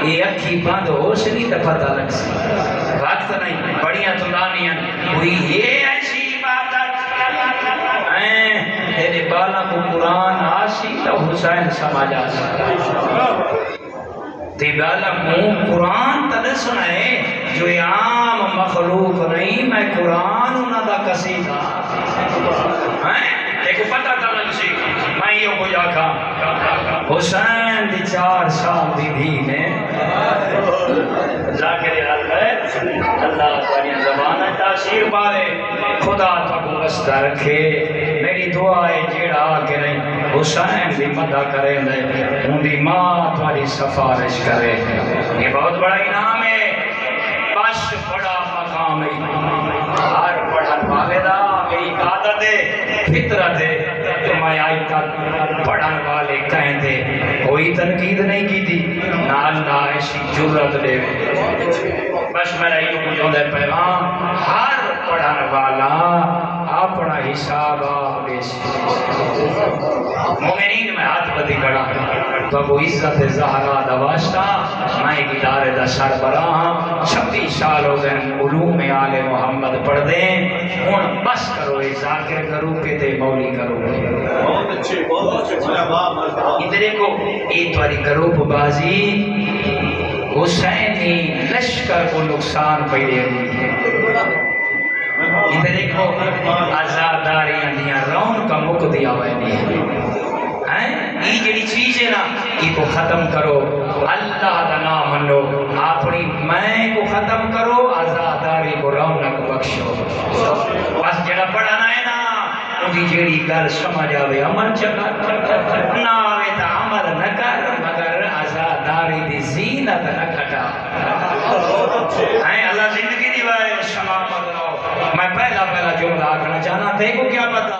یہ اکھی بند ہو سکی تو پتہ لگ سی وقت نہیں بڑیاں تو لانیاں کوئی یہ ایسی عبادت تیرے بالا کو قرآن آسی تو حسین سمجھ آسی تے بالا کو قرآن تلے سنائے جو عام مخلوق نہیں میں قرآن انہاں دا قصیدہ ایک پتہ تلک سی میں یہ کو جاکا حسین دی 4 سال دی بھی نے ذاکر حضرت اللہ تعالی زبانہ تاثیر پارے خدا تو واسطہ رکھے میری دعا ہے جیڑا آگے نہیں حسین دی مدد کرے ان دی ماں تمہاری سفارش کرے یہ بہت بڑا انعام ہے بس بڑا مقام ہے ہر پڑھن والے دا میری عادت ہے فطرت ہے تو میں آئی تک پڑھن والے کہیں تھے کوئی تنقید نہیں کی تھی نہ اللہ ایسی جرت دے بس میرا یہ مجھے پیغام ہر پڑھن والا اپنا حساب آگے مومنین میں ہاتھ بدی کڑا تو ابو عزت زہرا دا واسطہ میں ایک ادارے دا سربراہ ہاں 26 سال ہو گئے علوم آل محمد پڑھ دیں ہوں بس کرو ذاکر کرو کہ تے مولی کرو ادھر کو یہ تمہاری گروپ بازی حسینی لشکر کو نقصان پہلے ادھر کو آزاداریاں دیا رون کا مک دیا ہوئے نہیں یہ جڑی چیز ہے نا یہ کو ختم کرو اللہ دا نام منو اپنی میں کو ختم کرو آزاداری کو رونق بخشو بس جڑا پڑھنا ہے نا اندھی جیڑی گل سمجھ آوے عمل چکا نہ آوے تا عمل نہ کر مگر آزاداری دی زینت نہ کھٹا اللہ زندگی دی وائے سلامت رہو میں پہلا جملہ آکھنا چاہنا تھے کو کیا پتا